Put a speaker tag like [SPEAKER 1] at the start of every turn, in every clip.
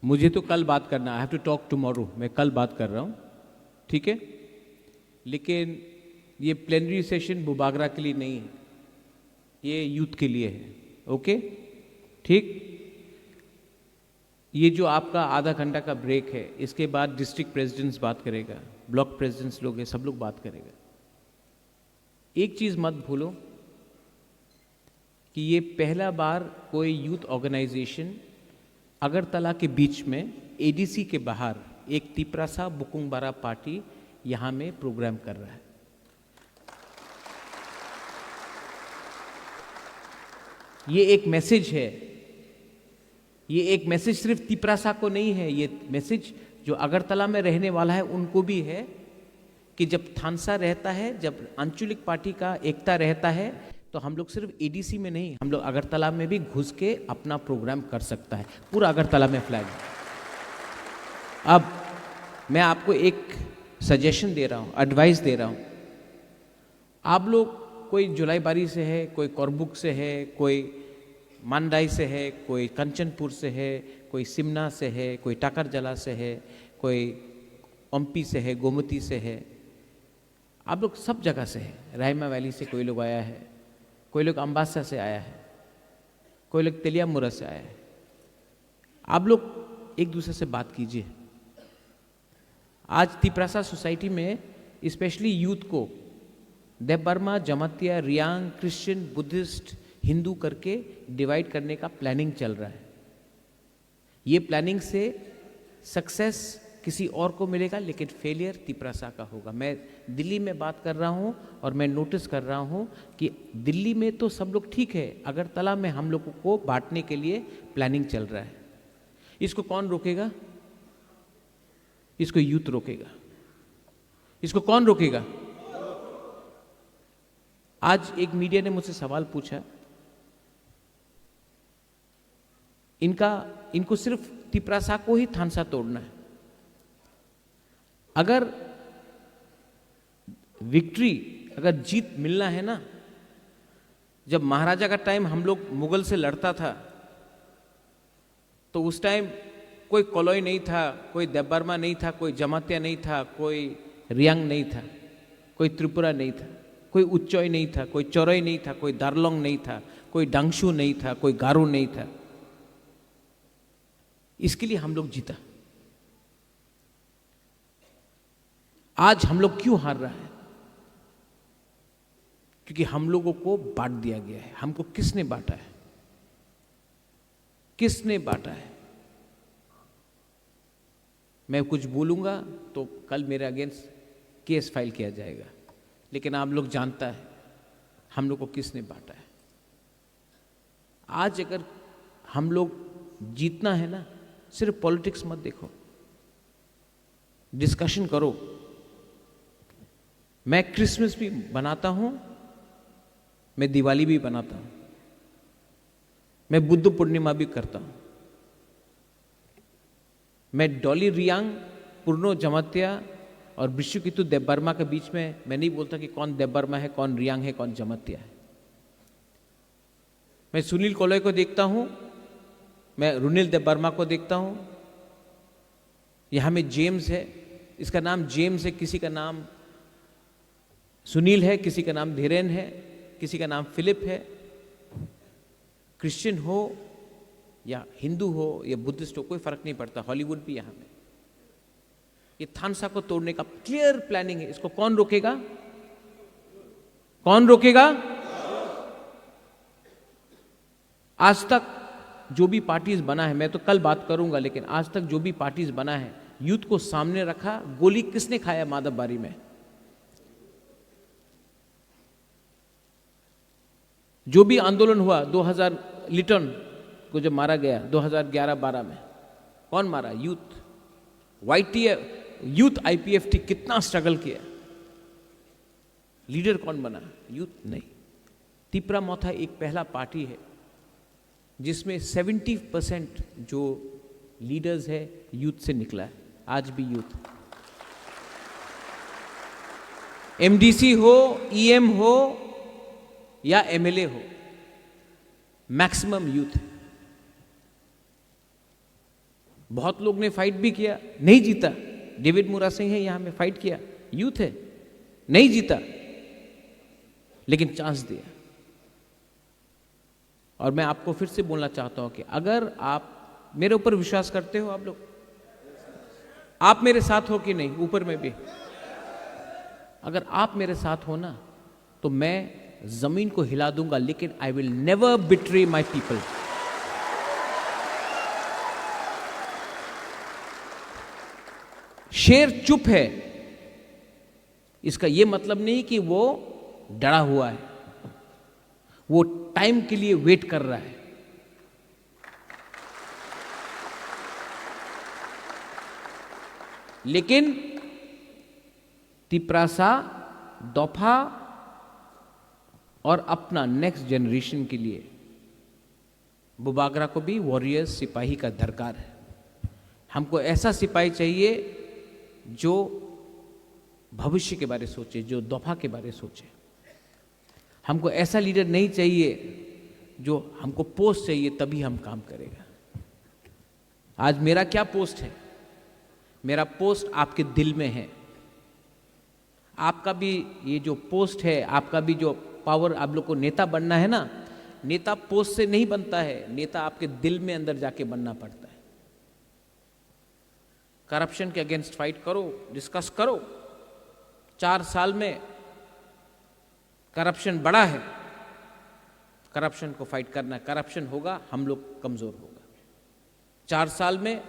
[SPEAKER 1] मुझे तो कल बात करना, I have to talk tomorrow, मैं कल बात कर रहा हूँ, ठीक है। लेकिन ये प्लेनरी सेशन बुबागरा के लिए नहीं है, ये यूथ के लिए है, ओके, ठीक। ये जो आपका आधा घंटा का ब्रेक है, इसके बाद डिस्ट्रिक्ट प्रेसिडेंट्स बात करेगा, ब्लॉक प्रेसिडेंट्स लोग हैं, सब लोग बात करेगा। एक चीज़ मत भूलो कि ये पहला बार कोई यूथ ऑर्गेनाइजेशन अगरतला के बीच में एडीसी के बाहर एक तिपरासा बुकुंगबारा पार्टी यहाँ में प्रोग्राम कर रहा है। ये एक मैसेज है, ये एक मैसेज सिर्फ तिपरासा को नहीं है, ये मैसेज जो अगरतला में रहने वाला है उनको भी है कि जब थानसा रहता है, जब आंचलिक पार्टी का एकता रहता है, तो हम लोग सिर्फ एडीसी में नहीं, हम लोग अगरतला में भी घुस के अपना प्रोग्राम कर सकता है। पूरा अगरतला में फ्लैग है। अब मैं आपको एक सजेशन दे रहा हूँ, एडवाइस दे रहा हूँ। आप लोग कोई जुलाईबारी से है, कोई कोरबुक से है, कोई मांडाई से है, कोई कंचनपुर से है, कोई सिमना से है, कोई टाकरजला से है, कोई ओम्पी से है, गोमती से है, आप लोग सब जगह से है। रायमा वैली से कोई लोग आया है, कोई लोग अम्बासा से आया है, कोई लोग तेलियामुरा से आया है। आप लोग एक दूसरे से बात कीजिए। आज तिपरासा सोसाइटी में स्पेशली यूथ को देवबर्मा, जमातिया, रियांग, क्रिश्चियन, बुद्धिस्ट, हिंदू करके डिवाइड करने का प्लानिंग चल रहा है। ये प्लानिंग से सक्सेस किसी और को मिलेगा, लेकिन फेलियर तिपरासा का होगा। मैं दिल्ली में बात कर रहा हूँ और मैं नोटिस कर रहा हूँ कि दिल्ली में तो सब लोग ठीक है, अगरतला में हम लोगों को बांटने के लिए प्लानिंग चल रहा है। इसको कौन रोकेगा? इसको यूथ रोकेगा। इसको कौन रोकेगा? आज एक मीडिया ने मुझसे सवाल पूछा, इनको सिर्फ तिपरासा को ही थानसा तोड़ना है। अगर विक्ट्री, अगर जीत मिलना है ना, जब महाराजा का टाइम हम लोग मुगल से लड़ता था तो उस टाइम कोई कोलोई नहीं था, कोई देवबर्मा नहीं था, कोई जमातिया नहीं था, कोई रियांग नहीं था, कोई त्रिपुरा नहीं था, कोई उच्चोई नहीं था, कोई चौरई नहीं था, कोई दारलोंग नहीं था, कोई डांगशू नहीं था, कोई गारो नहीं था। इसके लिए हम लोग जीता। आज हम लोग क्यों हार रहा है? क्योंकि हम लोगों को बांट दिया गया है। हमको किसने बांटा है? किसने बांटा है? मैं कुछ बोलूंगा तो कल मेरे अगेंस्ट केस फाइल किया जाएगा, लेकिन आप लोग जानता है हम लोग को किसने बांटा है। आज अगर हम लोग जीतना है ना, सिर्फ पॉलिटिक्स मत देखो, डिस्कशन करो। मैं क्रिसमस भी बनाता हूं, मैं दिवाली भी बनाता हूं, मैं बुद्ध पूर्णिमा भी करता हूं। मैं डॉली रियांग, पूर्णो जमातिया और विश्वकितु देवबर्मा के बीच में मैं नहीं बोलता कि कौन देवबर्मा है, कौन रियांग है, कौन जमातिया है। मैं सुनील कोलोई को देखता हूं, मैं रुनिल देवबर्मा को देखता हूं। यहां में जेम्स है, इसका नाम जेम्स है, किसी का नाम सुनील है, किसी का नाम धीरेन है, किसी का नाम फिलिप है। क्रिश्चियन हो या हिंदू हो या बुद्धिस्ट हो, कोई फर्क नहीं पड़ता। हॉलीवुड भी यहां में। ये थानसा को तोड़ने का क्लियर प्लानिंग है। इसको कौन रोकेगा? कौन रोकेगा? आज तक जो भी पार्टीज बना है, मैं तो कल बात करूंगा, लेकिन आज तक जो भी पार्टीज बना है, यूथ को सामने रखा। गोली किसने खाया माधवबारी में? जो भी आंदोलन हुआ 2000 लिटन को जब मारा गया 2011-12 में, कौन मारा? यूथ। YTF, यूथ IPFT कितना स्ट्रगल किया, लीडर कौन बना? यूथ नहीं। तिपरा मोथा एक पहला पार्टी है जिसमें 70% जो लीडर्स है यूथ से निकला है। आज भी यूथ, MDC हो, EM हो या MLA हो, मैक्सिमम यूथ। बहुत लोग ने फाइट भी किया, नहीं जीता। डेविड मुरा सिंह है यहां में, फाइट किया, यूथ है, नहीं जीता, लेकिन चांस दिया। और मैं आपको फिर से बोलना चाहता हूं कि अगर आप मेरे ऊपर विश्वास करते हो, आप लोग, आप मेरे साथ हो कि नहीं, ऊपर में भी, अगर आप मेरे साथ हो ना, तो मैं जमीन को हिला दूंगा, लेकिन I will never betray my people. शेर चुप है, इसका यह मतलब नहीं कि वो डरा हुआ है, वो टाइम के लिए वेट कर रहा है। लेकिन तिपरासा, दोफा और अपना नेक्स्ट जनरेशन के लिए बुबागरा को भी वॉरियर्स, सिपाही का दरकार है। हमको ऐसा सिपाही चाहिए जो भविष्य के बारे सोचे, जो दोफा के बारे सोचे। हमको ऐसा लीडर नहीं चाहिए जो हमको पोस्ट चाहिए तभी हम काम करेगा। आज मेरा क्या पोस्ट है? मेरा पोस्ट आपके दिल में है। आपका भी ये जो पोस्ट है, आपका भी जो पावर, आप लोग को नेता बनना है ना, नेता पोस्ट से नहीं बनता है, नेता आपके दिल में अंदर जाके बनना पड़ता है। करप्शन के अगेंस्ट फाइट करो, डिस्कस करो। 4 साल में करप्शन बढ़ा है, करप्शन को फाइट करना है। करप्शन होगा, हम लोग कमजोर होगा। 4 साल में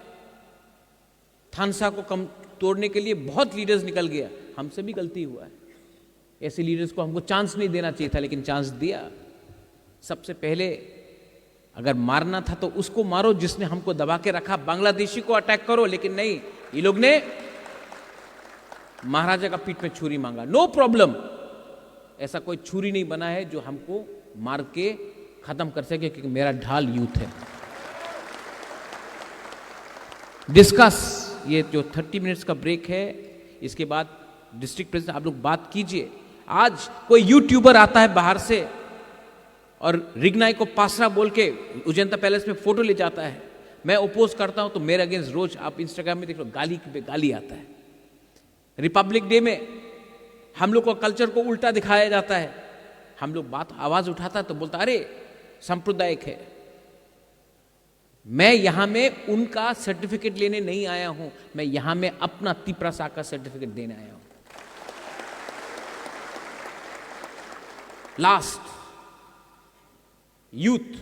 [SPEAKER 1] थानसा को कम तोड़ने के लिए बहुत लीडर्स निकल गया, हमसे भी गलती हुआ है। ऐसे लीडर्स को हमको चांस नहीं देना चाहिए था, लेकिन चांस दिया। सबसे पहले अगर मारना था तो उसको मारो जिसने हमको दबा के रखा, बांग्लादेशी को अटैक करो, लेकिन नहीं, ये लोग ने महाराजा का पीठ में छुरी मांगा। नो प्रॉब्लम, ऐसा कोई छुरी नहीं बना है जो हमको मार के खत्म कर सके, क्योंकि मेरा ढाल यूथ है। डिस्कस, ये जो 30 मिनट्स का ब्रेक है, इसके बाद डिस्ट्रिक्ट प्रेसिडेंट आप लोग बात कीजिए। आज कोई यूट्यूबर आता है बाहर से और रिगनाई को पासरा बोल के उजंता पैलेस में फोटो ले जाता है, मैं ओपोज करता हूं, तो मेरे अगेंस्ट रोज आप इंस्टाग्राम में देख लो, गाली पे गाली आता है। रिपब्लिक डे में हम लोग को कल्चर को उल्टा दिखाया जाता है। हम लोग बात आवाज उठाता है तो बोलता अरे सांप्रदायिक है। मैं यहां में उनका सर्टिफिकेट लेने नहीं आया हूं, मैं यहां में अपना तिपरासा का सर्टिफिकेट देने आया हूं। लास्ट, यूथ,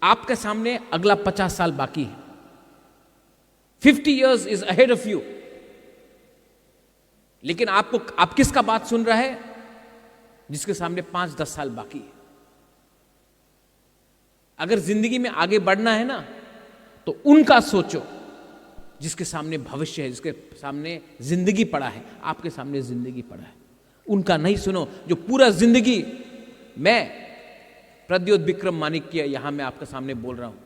[SPEAKER 1] आपके सामने अगला 50 साल बाकी है। 50 years is ahead of you. लेकिन आप किसका बात सुन रहा है? जिसके सामने 5-10 साल बाकी है। अगर जिंदगी में आगे बढ़ना है ना, तो उनका सोचो जिसके सामने भविष्य है, जिसके सामने जिंदगी पड़ा है। आपके सामने जिंदगी पड़ा है, उनका नहीं सुनो जो पूरा जिंदगी। मैं प्रद्योत विक्रम मानिक्य यहां मैं आपके सामने बोल रहा हूं,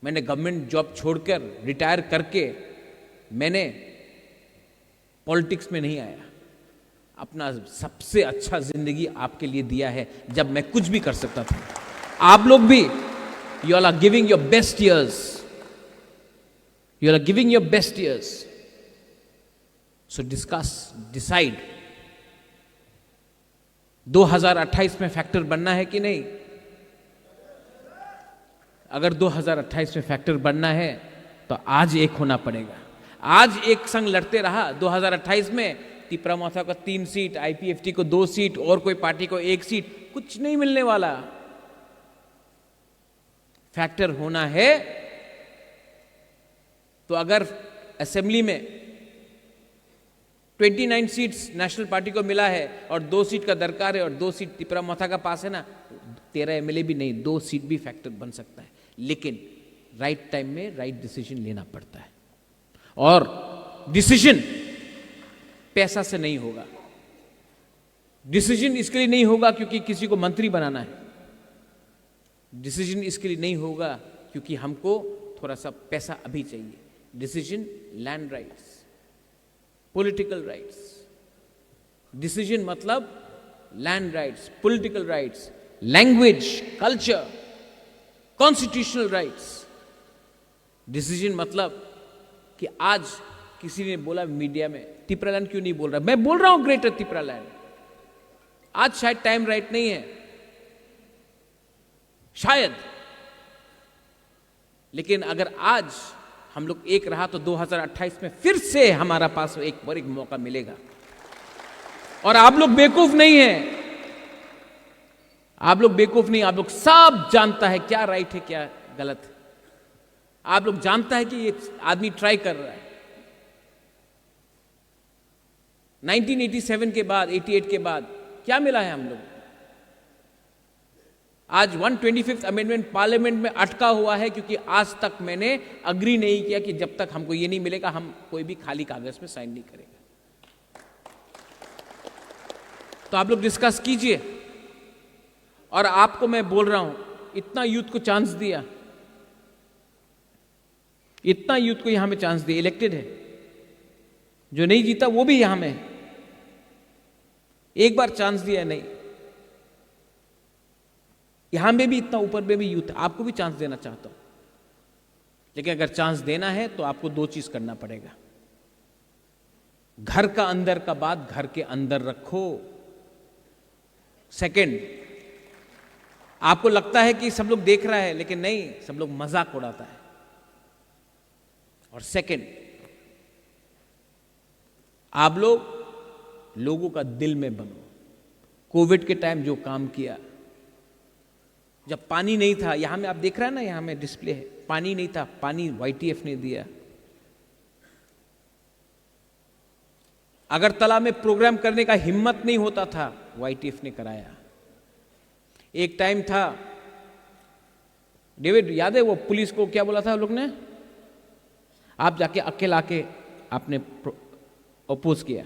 [SPEAKER 1] मैंने गवर्नमेंट जॉब छोड़कर रिटायर करके मैंने पॉलिटिक्स में नहीं आया। अपना सबसे अच्छा जिंदगी आपके लिए दिया है, जब मैं कुछ भी कर सकता था। आप लोग भी, you all are giving your best years, you are giving your best years. So discuss, decide. 2028 में फैक्टर बनना है कि नहीं? अगर 2028 में फैक्टर बनना है तो आज एक होना पड़ेगा। आज एक संग लड़ते रहा 2028 में, तिपरामाथा को 3 सीट, आईपीएफटी को 2 सीट और कोई पार्टी को 1 सीट, कुछ नहीं मिलने वाला। फैक्टर होना है तो अगर असेंबली में 29 सीट्स नेशनल पार्टी को मिला है और 2 सीट का दरकार है और 2 सीट तिपरामाथा का पास है ना, 13 एमएलए भी नहीं, 2 सीट भी फैक्टर बन सकता है। लेकिन राइट टाइम में राइट डिसीजन लेना पड़ता है, और डिसीजन पैसा से नहीं होगा। डिसीजन इसके लिए नहीं होगा क्योंकि किसी को मंत्री बनाना है। डिसीजन इसके लिए नहीं होगा क्योंकि हमको थोड़ा सा पैसा अभी चाहिए। Decision land rights, political rights. Decision मतलब land rights, political rights, language, culture, constitutional rights. Decision मतलब कि आज किसी ने बोला मीडिया में तिपरालैंड क्यों नहीं बोल रहा, मैं बोल रहा हूं ग्रेटर तिपरालैंड। आज शायद टाइम राइट नहीं है, शायद, लेकिन अगर आज हम लोग एक रहा तो 2028 में फिर से हमारा पास एक बार एक मौका मिलेगा। और आप लोग बेवकूफ नहीं हैं, आप लोग बेवकूफ नहीं, आप लोग सब जानता है क्या राइट है क्या गलत है। आप लोग जानता है कि ये आदमी ट्राई कर रहा है। 1987 के बाद, 88 के बाद क्या मिला है हम लोग? आज 125th अमेंडमेंट पार्लियामेंट में अटका हुआ है क्योंकि आज तक मैंने अग्री नहीं किया कि जब तक हमको ये नहीं मिलेगा हम कोई भी खाली कागज में साइन नहीं करेंगे। तो आप लोग डिस्कस कीजिए। और आपको मैं बोल रहा हूं, इतना यूथ को चांस दिया, इतना यूथ को यहां में चांस दिया, इलेक्टेड है, जो नहीं जीता वो भी यहां में, एक बार चांस दिया नहीं, यहां में भी इतना ऊपर में भी यूथ, आपको भी चांस देना चाहता हूं। लेकिन अगर चांस देना है तो आपको दो चीज करना पड़ेगा। घर का अंदर का बात घर के अंदर रखो। सेकंड, आपको लगता है कि सब लोग देख रहा है, लेकिन नहीं, सब लोग मजाक उड़ाता है। और सेकंड, आप लोग लोगों का दिल में बनो। कोविड के टाइम जो काम किया, जब पानी नहीं था, यहां में आप देख रहे हैं ना, यहां में डिस्प्ले है, पानी नहीं था, पानी YTF ने दिया। अगरतला में प्रोग्राम करने का हिम्मत नहीं होता था, YTF ने कराया। एक टाइम था, डेविड याद है, वो पुलिस को क्या बोला था लोग ने, आप जाके अकेला के आपने अपोज किया।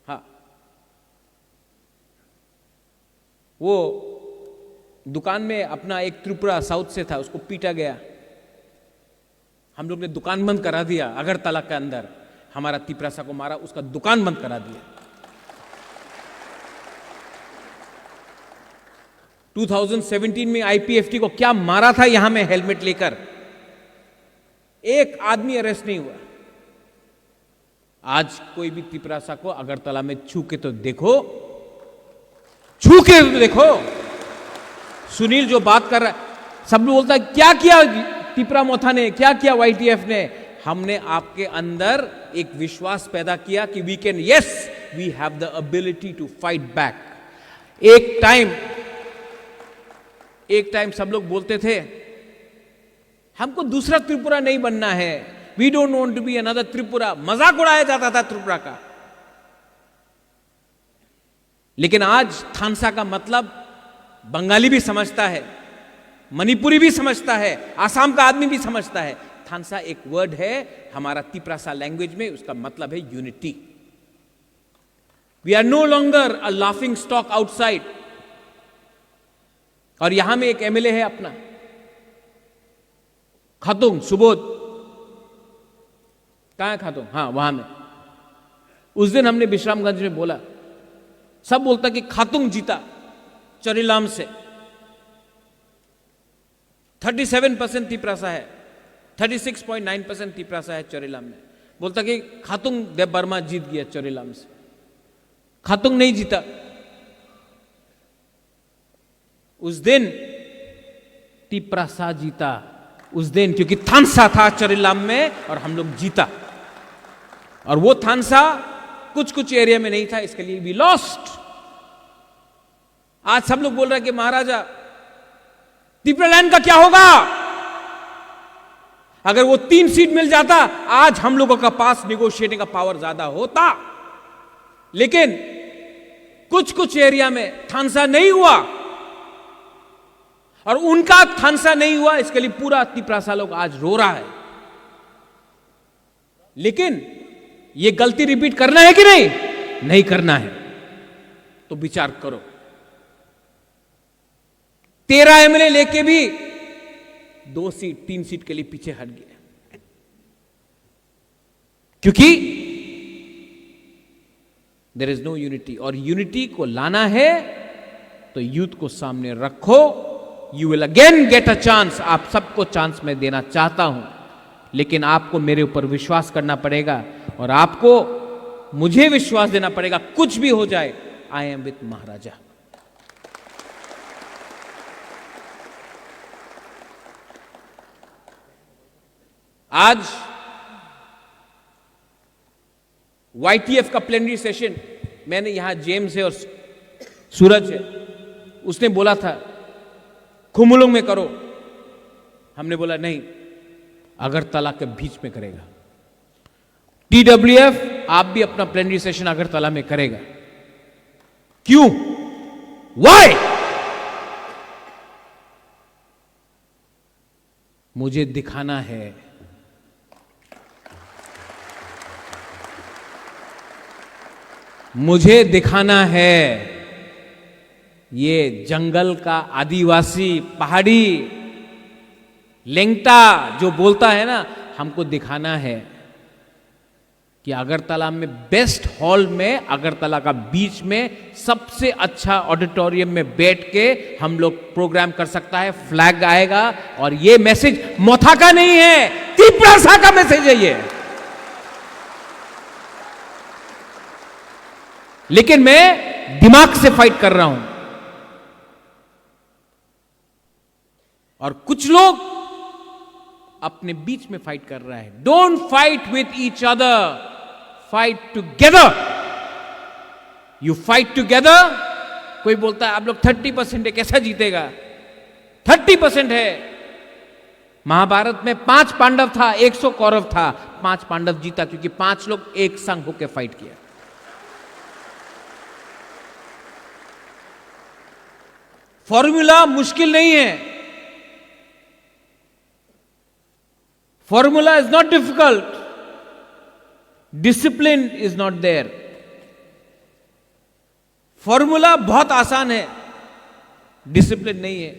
[SPEAKER 1] हाँ, वो दुकान में अपना एक त्रिपुरा साउथ से था, उसको पीटा गया, हम लोग ने दुकान बंद करा दिया। अगरतला के अंदर हमारा तिपरासा को मारा, उसका दुकान बंद करा दिया। 2017 में IPFT को क्या मारा था यहां में हेलमेट लेकर, एक आदमी अरेस्ट नहीं हुआ। आज कोई भी तिपरासा को अगरतला में छू के तो देखो, छू के तो देखो। सुनील जो बात कर रहा है, सब लोग बोलता है क्या किया तिपरा मोथा ने, क्या किया YTF ने। हमने आपके अंदर एक विश्वास पैदा किया कि we can, yes we have the ability to fight back. एक टाइम सब लोग बोलते थे हमको दूसरा त्रिपुरा नहीं बनना है, we don't want to be another Tripura, मजाक उड़ाया जाता था त्रिपुरा का। लेकिन आज थानसा का मतलब बंगाली भी समझता है, मणिपुरी भी समझता है, आसाम का आदमी भी समझता है। थानसा एक वर्ड है हमारा तिपरासा लैंग्वेज में, उसका मतलब है unity. We are no longer a laughing stock outside. और यहां में एक MLA है अपना खातुंग सुबोध, कहां है खातुंग, हाँ वहां में। उस दिन हमने विश्रामगंज में बोला, सब बोलता कि खातुंग जीता चरीलाम से, 37% तिपरासा है, 36.9% तिपरासा है चरीलाम में। बोलता कि खातुंग देव वर्मा जीत गया चरीलाम से, खातुंग नहीं जीता। उस दिन तिपरासा जीता, उस दिन, क्योंकि थानसा था चरीलाम में और हम लोग जीता। और वो थानसा कुछ कुछ एरिया में नहीं था, इसके लिए वी लॉस्ट। आज सब लोग बोल रहे हैं कि महाराजा तिपरालैंड का क्या होगा। अगर वो 3 सीट मिल जाता, आज हम लोगों का पास निगोशिएटिंग का पावर ज्यादा होता। लेकिन कुछ कुछ एरिया में थानसा नहीं हुआ, और उनका थानसा नहीं हुआ, इसके लिए पूरा तिपरासा लोग आज रो रहा है। लेकिन ये गलती रिपीट करना है कि नहीं, नहीं करना है तो विचार करो। 13 MLA लेके भी 2 सीट 3 सीट के लिए पीछे हट गए, क्योंकि देयर इज नो यूनिटी। और यूनिटी को लाना है तो यूथ को सामने रखो, you will again get a chance. आप सबको चांस मैं देना चाहता हूं, लेकिन आपको मेरे ऊपर विश्वास करना पड़ेगा और आपको मुझे विश्वास देना पड़ेगा। कुछ भी हो जाए, आई एम विथ महाराजा। आज YTF का प्लेनरी सेशन, मैंने यहां जेम्स है और सूरज है, उसने बोला था खुमुलुंग में करो। हमने बोला नहीं, अगरतला के बीच में करेगा। TWF आप भी अपना प्लेनरी सेशन अगरतला में करेगा। क्यों? वाई? मुझे दिखाना है, मुझे दिखाना है ये जंगल का आदिवासी पहाड़ी लेंगटा जो बोलता है ना, हमको दिखाना है कि अगरतला में बेस्ट हॉल में, अगरतला का बीच में सबसे अच्छा ऑडिटोरियम में बैठ के हम लोग प्रोग्राम कर सकता है। फ्लैग आएगा और ये मैसेज मोथा का नहीं है, तिप्रासा का मैसेज है ये। लेकिन मैं दिमाग से फाइट कर रहा हूं और कुछ लोग अपने बीच में फाइट कर रहा है। Don't fight with each other, fight together. You fight together. कोई बोलता है आप लोग 30% है, कैसा जीतेगा? 30% है। महाभारत में 5 पांडव था, 100 कौरव था, 5 पांडव जीता क्योंकि 5 लोग एक संग होकर फाइट किया। फॉर्मूला मुश्किल नहीं है, formula is not difficult, discipline is not there. Formula बहुत आसान है, डिसिप्लिन नहीं है।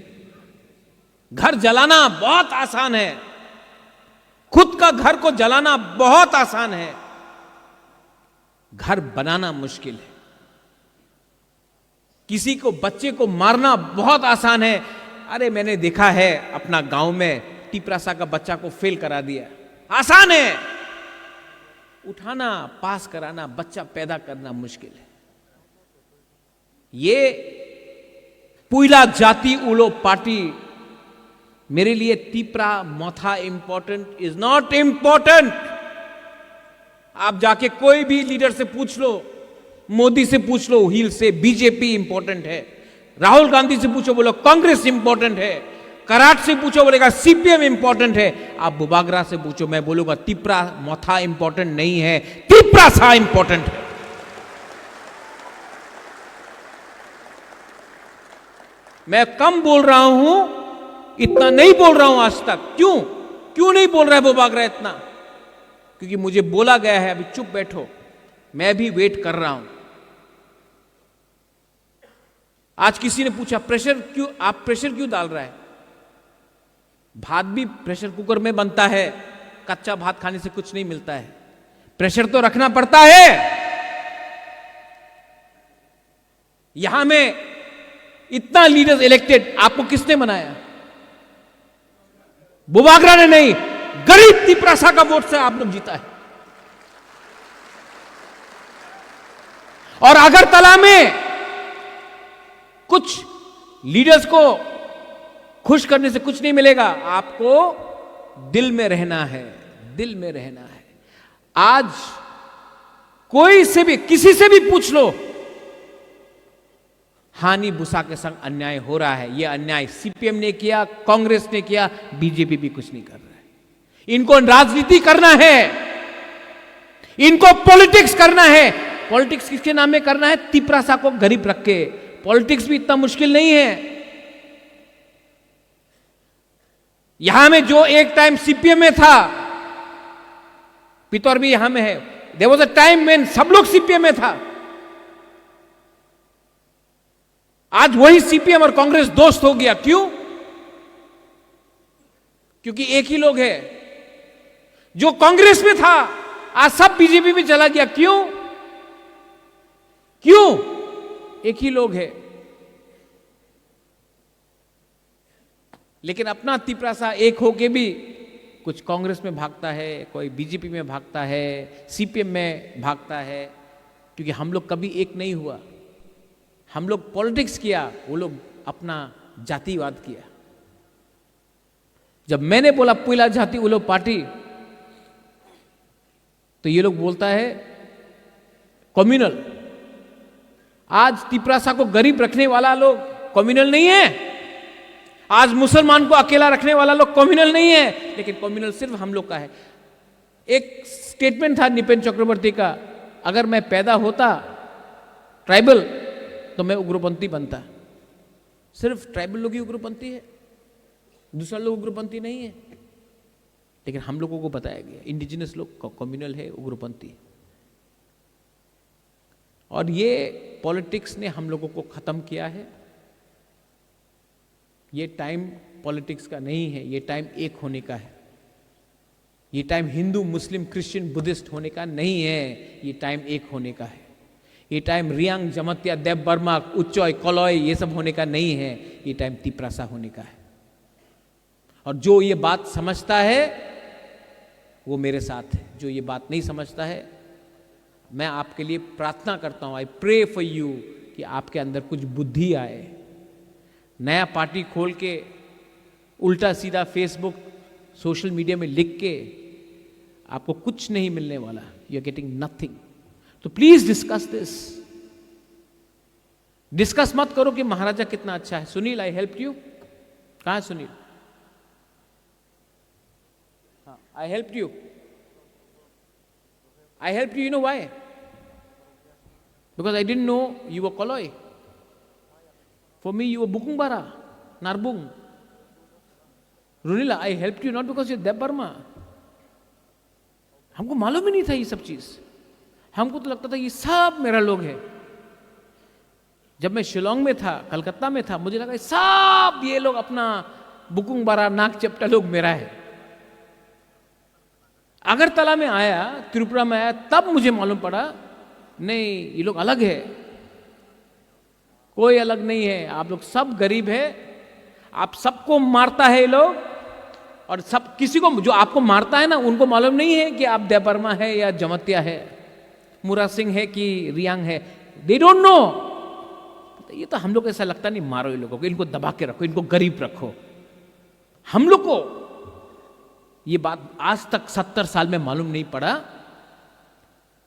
[SPEAKER 1] घर जलाना बहुत आसान है, खुद का घर को जलाना बहुत आसान है, घर बनाना मुश्किल है। किसी को, बच्चे को मारना बहुत आसान है। अरे मैंने देखा है अपना गांव में, टिपरासा का बच्चा को फेल करा दिया, आसान है। उठाना, पास कराना, बच्चा पैदा करना मुश्किल है। ये पुइला जाति उलो पार्टी, मेरे लिए टिपरा मोथा इंपॉर्टेंट इज नॉट इंपॉर्टेंट। आप जाके कोई भी लीडर से पूछ लो, मोदी से पूछ लो, हिल से बीजेपी इंपॉर्टेंट है। राहुल गांधी से पूछो, बोलो कांग्रेस इंपॉर्टेंट है। कराट से पूछो, बोलेगा CPM इंपॉर्टेंट है। आप बुबागरा से पूछो, मैं बोलूंगा तिप्रा मोथा इंपॉर्टेंट नहीं है, तिप्रासा इंपॉर्टेंट है। मैं कम बोल रहा हूं, इतना नहीं बोल रहा हूं आज तक। क्यों नहीं बोल रहा है बुबागरा इतना? क्योंकि मुझे बोला गया है अभी चुप बैठो, मैं भी वेट कर रहा हूं। आज किसी ने पूछा प्रेशर क्यों, आप प्रेशर क्यों डाल रहा है? भात भी प्रेशर कुकर में बनता है, कच्चा भात खाने से कुछ नहीं मिलता है, प्रेशर तो रखना पड़ता है। यहां में इतना लीडर्स इलेक्टेड, आपको किसने बनाया? बुबागरा ने नहीं, गरीब तिप्रासा का वोट से आप लोग जीता है। और अगरतला में कुछ लीडर्स को खुश करने से कुछ नहीं मिलेगा, आपको दिल में रहना है, दिल में रहना है। आज कोई से भी, किसी से भी पूछ लो, हानि बुसा के संग अन्याय हो रहा है। यह अन्याय CPM ने किया, कांग्रेस ने किया, बीजेपी भी कुछ नहीं कर रहा है। इनको राजनीति करना है, इनको पॉलिटिक्स करना है। पॉलिटिक्स किसके नाम में करना है? तिप्रासा को गरीब रख के। पॉलिटिक्स भी इतना मुश्किल नहीं है। यहां में जो एक टाइम CPM में था, पितौर भी यहां में है, there was a time when सब लोग CPM में था। आज वही CPM और कांग्रेस दोस्त हो गया। क्यों? क्योंकि एक ही लोग है। जो कांग्रेस में था आज सब बीजेपी में चला गया। क्यों? एक ही लोग है। लेकिन अपना तिपरासा एक होके भी कुछ कांग्रेस में भागता है, कोई बीजेपी में भागता है, सीपीएम में भागता है, क्योंकि हम लोग कभी एक नहीं हुआ। हम लोग पॉलिटिक्स किया, वो लोग अपना जातिवाद किया। जब मैंने बोला पुइला जाति वो लोग पार्टी, तो ये लोग बोलता है कम्युनल। आज तिपरासा को गरीब रखने वाला लोग कम्युनल नहीं है, आज मुसलमान को अकेला रखने वाला लोग कम्युनल नहीं है, लेकिन कम्युनल सिर्फ हम लोग का है। एक स्टेटमेंट था निपेन चक्रवर्ती का, अगर मैं पैदा होता ट्राइबल तो मैं उग्रपंथी बनता। सिर्फ ट्राइबल लोग ही उग्रपंथी है, दूसरा लोग उग्रपंथी नहीं है। लेकिन हम लोगों को बताया गया इंडिजिनस लोग कम्युनल है, उग्रपंथी। और ये पॉलिटिक्स ने हम लोगों को खत्म किया है। ये टाइम पॉलिटिक्स का नहीं है, ये टाइम एक होने का है। ये time Hindu Muslim Christian Buddhist होने का नहीं है, ये टाइम एक होने का है। ये टाइम रियांग जमत्या देव बर्मा उच्चॉय कलॉय ये सब होने का नहीं है, ये टाइम तिपरासा होने का है। और जो ये बात समझता है वो मेरे साथ है, जो ये बात नहीं समझता है मैं आपके लिए प्रार्थना करता हूं, आई प्रे फॉर यू कि आपके अंदर कुछ बुद्धि आए। नया पार्टी खोल के उल्टा सीधा फेसबुक सोशल मीडिया में लिख के आपको कुछ नहीं मिलने वाला, यू आर गेटिंग नथिंग। तो प्लीज डिस्कस दिस। डिस्कस मत करो कि महाराजा कितना अच्छा है। Sunil, I help you. कहां है Sunil? I helped you. I helped you, you know why? Because I didn't know you were Koloi. For me, you were Bukungbara, Narbung. Runila, I helped you not because you're Deb Burma. हमको मालूम ही नहीं था ये सब चीज। हमको तो लगता था ये सब मेरा लोग है। जब मैं शिलोंग में था, कलकत्ता में था, मुझे लगा सब ये लोग अपना बुकुंगबारा नाक चपटा लोग मेरा है। अगरतला में आया, त्रिपुरा में आया, तब मुझे मालूम पड़ा नहीं, ये लोग अलग है। कोई अलग नहीं है, आप लोग सब गरीब है, आप सबको मारता है ये लोग। और सब किसी को जो आपको मारता है ना, उनको मालूम नहीं है कि आप देवबर्मा है या जमत्या है, मुरा सिंह है कि रियांग है। They don't know. ये तो हम लोग ऐसा लगता नहीं, मारो ये लोगों को, इनको दबा के रखो, इनको गरीब रखो। हम लोग को ये बात आज तक 70 साल में मालूम नहीं पड़ा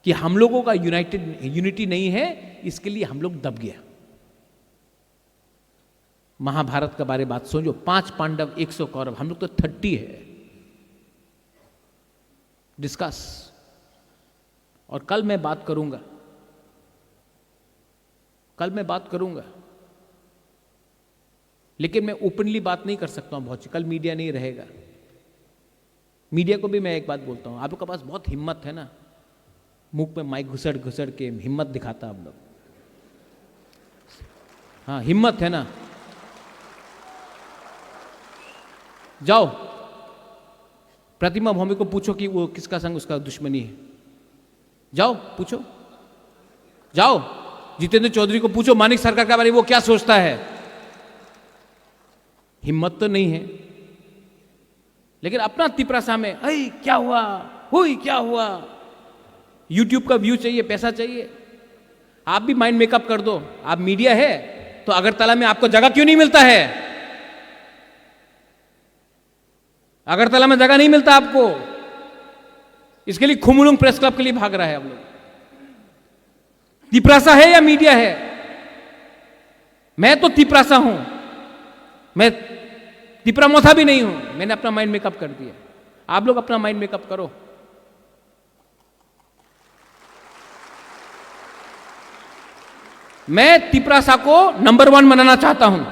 [SPEAKER 1] कि हम लोगों का यूनिटी नहीं है, इसके लिए हम लोग दब गया। महाभारत के बारे बात सोचो, 5 पांडव 100 कौरव, हम लोग तो 30 है। डिस्कस। और कल मैं बात करूंगा, लेकिन मैं ओपनली बात नहीं कर सकता हूं बहुत। कल मीडिया नहीं रहेगा। मीडिया को भी मैं एक बात बोलता हूं, आप लोग के पास बहुत हिम्मत है ना, मुंह पे माइक घुसड़ घुसड़ के हिम्मत दिखाता आप लोग। हाँ, हिम्मत है ना, जाओ प्रतिमा भौमिक को पूछो कि वो किसका संग उसका दुश्मनी है। जाओ पूछो, जाओ जितेंद्र चौधरी को पूछो मानिक सरकार के बारे में वो क्या सोचता है। हिम्मत तो नहीं है। लेकिन अपना तिपरासा में अरे क्या हुआ, हुई क्या हुआ, यूट्यूब का व्यू चाहिए, पैसा चाहिए। आप भी माइंड मेकअप कर दो। आप मीडिया है तो अगरतला में आपको जगह क्यों नहीं मिलता है? अगरतला में जगह नहीं मिलता आपको, इसके लिए खुमुलुंग प्रेस क्लब के लिए भाग रहा है आप लोग। तिपरासा है या मीडिया है? मैं तो तिपरासा हूं, मैं तिपरामोथा भी नहीं हूं। मैंने अपना माइंड मेकअप कर दिया, आप लोग अपना माइंड मेकअप करो। मैं तिपरासा को नंबर 1 बनाना चाहता हूं।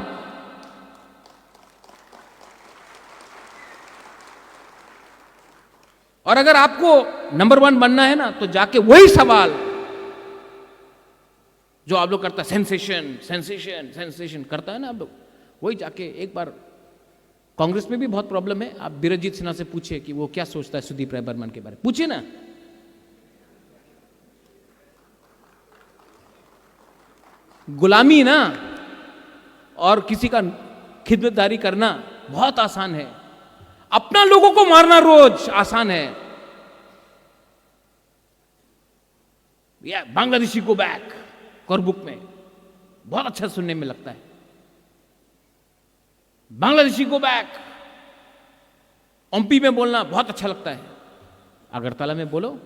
[SPEAKER 1] और अगर आपको नंबर 1 बनना है ना, तो जाके वही सवाल जो आप लोग करता है, सेंसेशन सेंसेशन सेंसेशन करता है ना आप लोग, वही जाके एक बार। कांग्रेस में भी बहुत प्रॉब्लम है, आप बीरजीत सिन्हा से पूछिए कि वो क्या सोचता है सुदीप राय बर्मन के बारे में, पूछिए ना। गुलामी ना और किसी का खिदमतदारी करना बहुत आसान है, अपना लोगों को मारना रोज आसान है। बांग्लादेशी को बैक कोर बुक में बहुत अच्छा सुनने में लगता है, बांग्लादेशी को बैक। एमपी में बोलना बहुत अच्छा लगता है, अगरतला में बोलो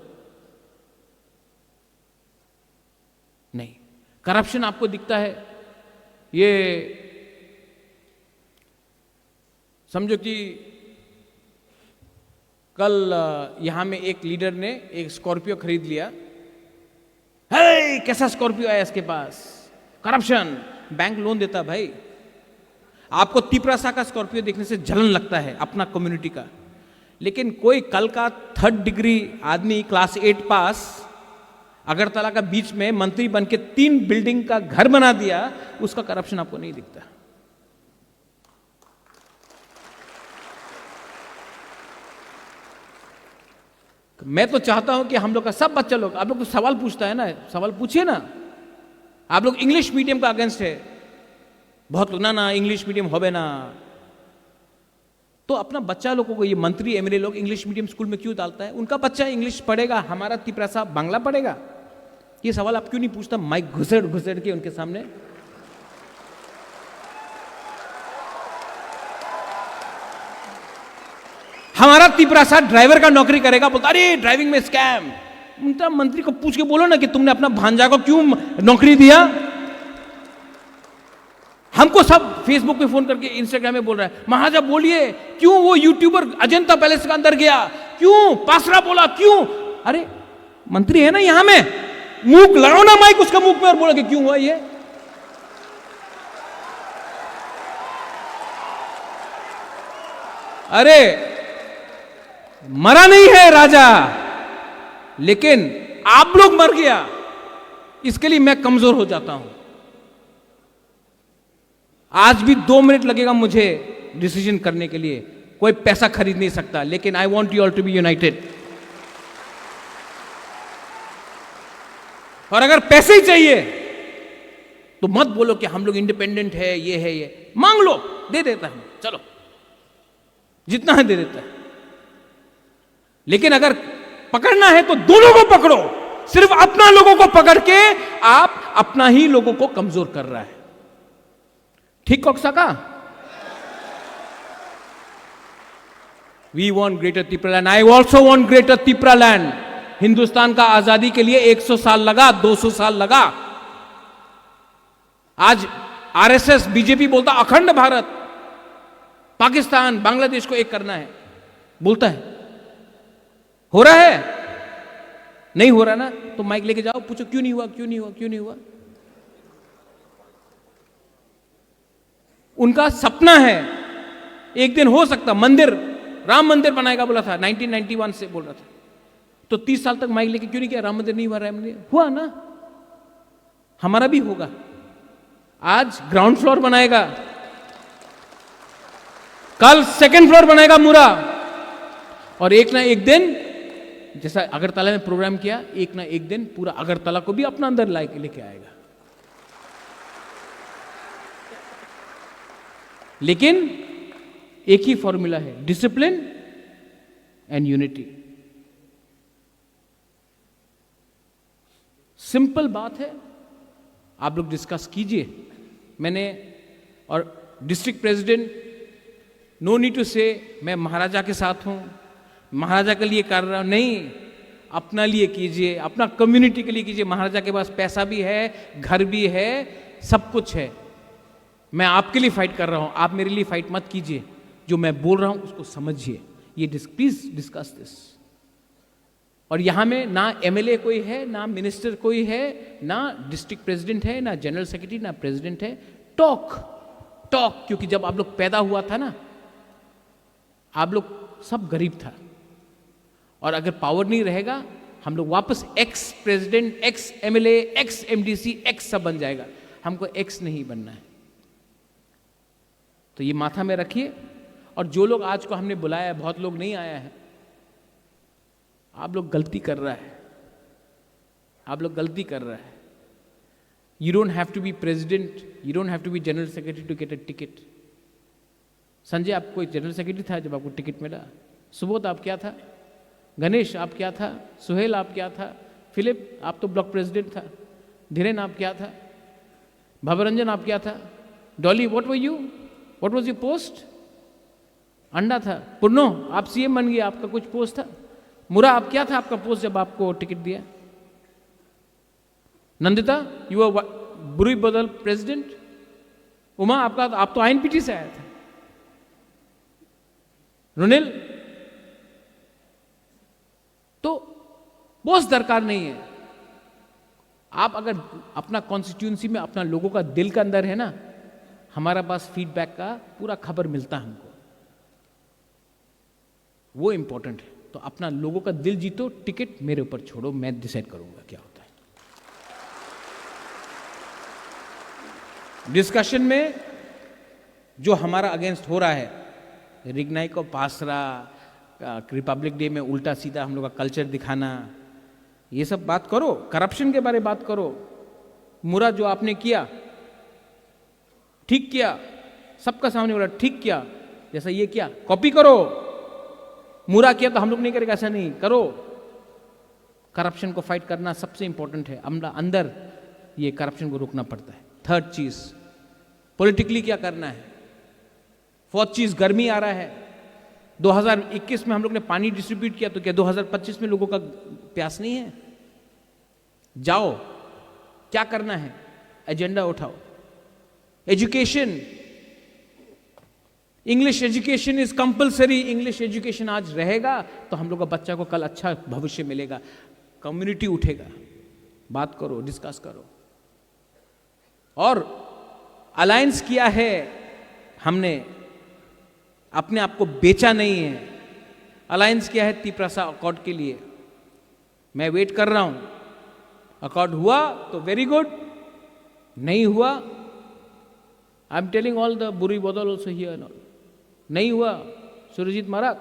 [SPEAKER 1] नहीं। करप्शन आपको दिखता है, ये समझो कि कल यहां में एक लीडर ने एक स्कॉर्पियो खरीद लिया, है कैसा स्कॉर्पियो आया इसके पास, करप्शन। बैंक लोन देता भाई, आपको तिपरासा का स्कॉर्पियो देखने से जलन लगता है अपना कम्युनिटी का, लेकिन कोई कल का 3rd डिग्री आदमी क्लास 8 पास अगरतला का बीच में मंत्री बन के 3 बिल्डिंग का घर बना दिया, उसका करप्शन आपको नहीं दिखता। मैं तो चाहता हूं कि हम लोग का सब बच्चा लोग, आप लोग तो सवाल पूछता है ना, सवाल पूछिए ना। आप लोग इंग्लिश मीडियम का अगेंस्ट है बहुत लोग, ना इंग्लिश मीडियम होवे ना, तो अपना बच्चा लोगों को, ये मंत्री एमएलए लोग इंग्लिश मीडियम स्कूल में क्यों डालता है? उनका बच्चा इंग्लिश पढ़ेगा, हमारा तिपरासा बांग्ला पढ़ेगा। ये सवाल आप क्यों नहीं पूछता माइक घुसेड़ घुसेड़ के उनके सामने? हमारा तिपरासा ड्राइवर का नौकरी करेगा, बोलता अरे ड्राइविंग में स्कैम। उनका मंत्री को पूछ के बोलो ना कि तुमने अपना भांजा को क्यों नौकरी दिया। हमको सब फेसबुक पे फोन करके, इंस्टाग्राम में बोल रहा है, महाराजा बोलिए क्यों वो यूट्यूबर अजंता पैलेस के अंदर गया, क्यों पासरा बोला, क्यों? अरे मंत्री है ना यहां में, मुंह लगाओ ना माइक उसका मुंह में और बोला कि क्यों हुआ ये। अरे मरा नहीं है राजा, लेकिन आप लोग मर गया, इसके लिए मैं कमजोर हो जाता हूं। आज भी 2 मिनट लगेगा मुझे डिसीजन करने के लिए, कोई पैसा खरीद नहीं सकता, लेकिन I want you all to be united. और अगर पैसे ही चाहिए तो मत बोलो कि हम लोग इंडिपेंडेंट है, ये मांग लो, दे देता है, चलो जितना है दे देता है। लेकिन अगर पकड़ना है तो दोनों को पकड़ो, सिर्फ अपना लोगों को पकड़ के आप अपना ही लोगों को कमजोर कर रहा है। ठीक कोक्सा का? We want greater Tipra land, I also want greater Tipra land. Hindustan का आजादी के लिए 100 साल लगा, 200 साल लगा। आज आरएसएस बीजेपी बोलता अखंड भारत, पाकिस्तान बांग्लादेश को एक करना है, बोलता है। हो रहा है? नहीं हो रहा ना, तो माइक लेके जाओ, पूछो क्यों नहीं हुआ, क्यों नहीं हुआ, क्यों नहीं हुआ। उनका सपना है एक दिन हो सकता मंदिर, राम मंदिर बनाएगा बोला था, 1991 से बोल रहा था, तो 30 साल तक माइक लेके क्यों नहीं किया? राम मंदिर नहीं हुआ, राम मंदिर हुआ ना, हमारा भी होगा। आज ग्राउंड फ्लोर बनाएगा, कल 2nd फ्लोर बनाएगा मुरा, और एक ना एक दिन, जैसा अगरतला में प्रोग्राम किया, एक ना एक दिन पूरा अगरतला को भी अपना अंदर लेके आएगा। लेकिन एक ही फॉर्मूला है, डिसिप्लिन एंड यूनिटी। सिंपल बात है, आप लोग डिस्कस कीजिए। मैंने और district president, no need to say मैं महाराजा के साथ हूं, महाराजा के लिए कर रहा हूं, नहीं, अपना लिए कीजिए, अपना कम्युनिटी के लिए कीजिए। महाराजा के पास पैसा भी है, घर भी है, सब कुछ है। मैं आपके लिए फाइट कर रहा हूं, आप मेरे लिए फाइट मत कीजिए। जो मैं बोल रहा हूं उसको समझिए। ये प्लीज डिस्कस दिस। और यहां में ना एमएलए कोई है, ना मिनिस्टर कोई है, ना डिस्ट्रिक्ट प्रेसिडेंट है, ना जनरल सेक्रेटरी, ना प्रेसिडेंट है। टॉक, क्योंकि जब आप लोग पैदा हुआ था ना, आप लोग सब गरीब था, और अगर पावर नहीं रहेगा, हम लोग वापस ex president, ex MLA, x MDC, x सब बन जाएगा। हमको एक्स नहीं बनना है। तो ये माथा में रखिए। और जो लोग आज को हमने बुलाया है, बहुत लोग नहीं आया है, आप लोग गलती कर रहा है, आप लोग गलती कर रहा है। You don't have to be president, you don't have to be general secretary to get a ticket. Sanjay आप कोई जनरल सेक्रेटरी था जब आपको टिकट मिला, सुबोध आप क्या था, गणेश आप क्या था, सुहेल आप क्या था, फिलिप आप तो ब्लॉक प्रेसिडेंट था, धीरेन आप क्या था, भवरंजन आप क्या था, Dolly what were you, what was your post, अंडा था, पुन्नो आप सीएम बन गए, आपका कुछ पोस्ट था, मुरा आप क्या था आपका पोस्ट जब आपको टिकट दिया, नंदिता यू आर बुरी बदल प्रेसिडेंट, उमा आपका आप तो आईएनपीटी से आया था, रुनिल तो पोस्ट दरकार नहीं है। आप अगर अपना कॉन्स्टिट्यूंसी में अपना लोगों का दिल का अंदर है ना, हमारा पास फीडबैक का पूरा खबर मिलता है हमको, वो इंपॉर्टेंट है। तो अपना लोगों का दिल जीतो, टिकट मेरे ऊपर छोड़ो, मैं डिसाइड करूंगा क्या होता है। डिस्कशन में जो हमारा अगेंस्ट हो रहा है, रिग्नाई को पासरा, रिपब्लिक डे में उल्टा सीधा हम लोग का कल्चर दिखाना, ये सब बात करो, करप्शन के बारे में बात करो, मुरा जो आपने किया ठीक किया, सबका सामने बोला ठीक किया, जैसा ये किया कॉपी करो, मुरा किया तो हम लोग नहीं करेगा, ऐसा नहीं करो। करप्शन को फाइट करना सबसे इंपॉर्टेंट है, अंदर ये करप्शन को रोकना पड़ता है। थर्ड चीज पॉलिटिकली क्या करना है। फोर्थ चीज गर्मी आ रहा है, 2021 में हम लोग ने पानी डिस्ट्रीब्यूट किया, तो क्या 2025 में लोगों का प्यास नहीं है? जाओ, क्या करना है, एजेंडा उठाओ। Education, English education is compulsory. English education आज रहेगा तो हम लोग का बच्चा को कल अच्छा भविष्य मिलेगा, कम्युनिटी उठेगा। बात करो, डिस्कस करो। और अलायंस किया है हमने, अपने आप को बेचा नहीं है। अलायंस किया है तिप्रासा अकॉर्ड के लिए, मैं वेट कर रहा हूं। अकॉर्ड हुआ तो वेरी गुड, नहीं हुआ, I am telling all the बुरी बदल ऑल्सो हियर, नहीं हुआ सुरजीत महाराज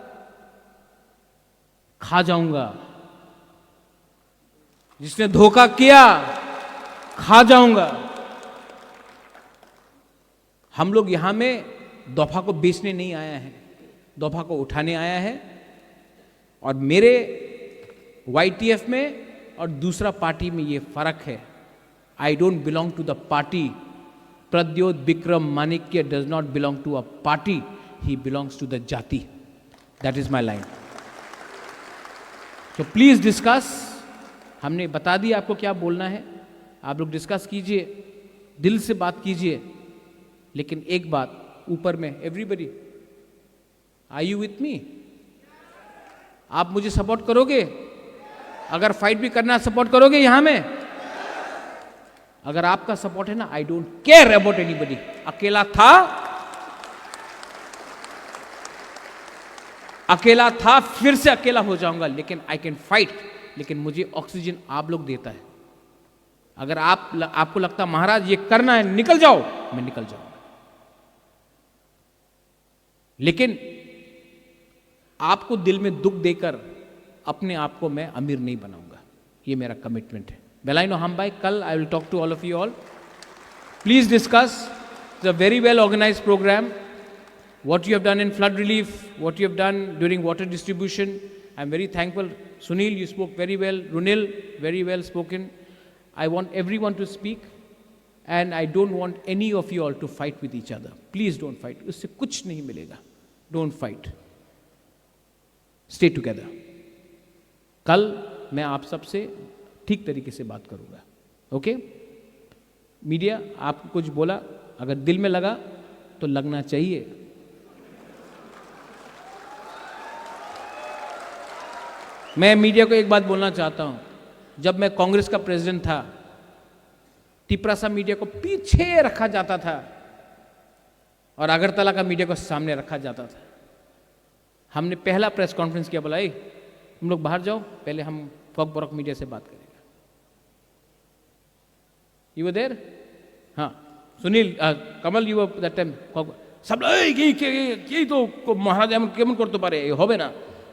[SPEAKER 1] खा जाऊंगा, जिसने धोखा किया खा जाऊंगा। हम लोग यहां में दफा को बेचने नहीं आया है, दफा को उठाने आया है। और मेरे YTF में और दूसरा पार्टी में ये फर्क है। I don't belong to the party. Pradyot Vikram Manikya does not belong to a party, he belongs to the जाति। That is my line. तो प्लीज डिस्कस, हमने बता दिया आपको क्या बोलना है, आप लोग डिस्कस कीजिए, दिल से बात कीजिए। लेकिन एक बात ऊपर में, everybody are you with me? आप मुझे सपोर्ट करोगे? अगर फाइट भी करना सपोर्ट करोगे यहां में? अगर आपका सपोर्ट है ना, I don't care about anybody. अकेला था, फिर से अकेला हो जाऊंगा, लेकिन आई कैन फाइट। लेकिन मुझे ऑक्सीजन आप लोग देता है। अगर आपको लगता महाराज ये करना है, निकल जाओ, मैं निकल जाऊंगा। लेकिन आपको दिल में दुख देकर अपने आप को मैं अमीर नहीं बनाऊंगा, ये मेरा कमिटमेंट है। बेलाइनो हम भाई, कल I will talk to all of you all. Please discuss the very well organised programme, what you have done in flood relief, what you have done during water distribution. I am very thankful. Sunil, you spoke very well. Runil, very well spoken. I want everyone to speak, and I don't want any of you all to fight with each other. Please don't fight. उससे कुछ नहीं मिलेगा. Don't fight. Stay together. कल मैं आप सबसे ठीक तरीके से बात करूंगा. ओके? मीडिया, आपको कुछ बोला, अगर दिल में लगा तो लगना चाहिए. मैं मीडिया को एक बात बोलना चाहता हूं, जब मैं कांग्रेस का प्रेसिडेंट था, तिपरासा मीडिया को पीछे रखा जाता था और अगरतला का मीडिया को सामने रखा जाता था। हमने पहला प्रेस कॉन्फ्रेंस किया, बोला तुम लोग बाहर जाओ, पहले हम कॉकबॉरक मीडिया से बात करेंगे। You were there? हाँ, Sunil, Kamal, you were that time. सब ये तो महाराज हम केमन करते पारे, होबे ना।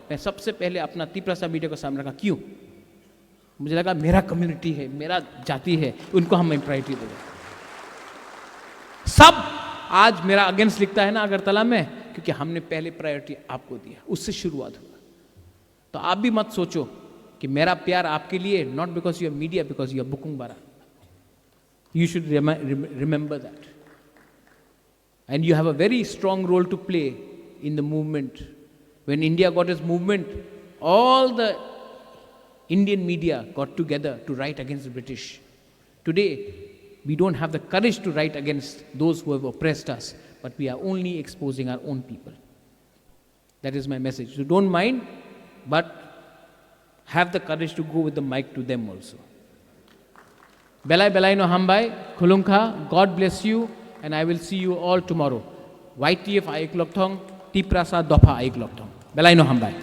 [SPEAKER 1] मैं सबसे पहले अपना तिपरासा मीडिया को सामने रखा। क्यों? मुझे लगा मेरा कम्युनिटी है, मेरा जाति है, उनको हम प्रायोरिटी देंगे। सब आज मेरा अगेंस्ट लिखता है ना अगरतला में, क्योंकि हमने पहले प्रायोरिटी आपको दिया, उससे शुरुआत हुआ। तो आप भी मत सोचो कि मेरा प्यार आपके लिए not because you are media, because you are बुकुंग बारा। You should remember that, and you have a very strong role to play in the movement. When India got its movement, all the Indian media got together to write against the British. Today, we don't have the courage to write against those who have oppressed us, but we are only exposing our own people. That is my message. So don't mind, but have the courage to go with the mic to them also. Belai belai no hambai, khulungkha, God bless you, and I will see you all tomorrow. YTF Aik Lokthong, Tiprasa Dopa Aik Lokthong. Belai no hambai.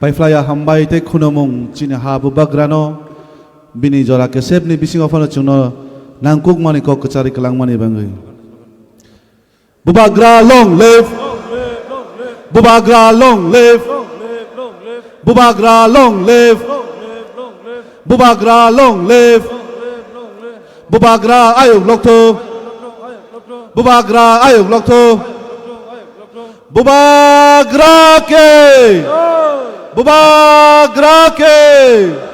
[SPEAKER 2] Paiflaya hambai te khunamung chine habu bagrano bini jora ke sebni bising ofano chungno nangkuk mani ko kachari kelang mani bangai. Bubagra long live. Bubagra long live. Bubagra long live. Bubagra long live. Bubagra ayuk lokto. Bubagra ayuk lokto. Bubagra ke. Bubagra ke.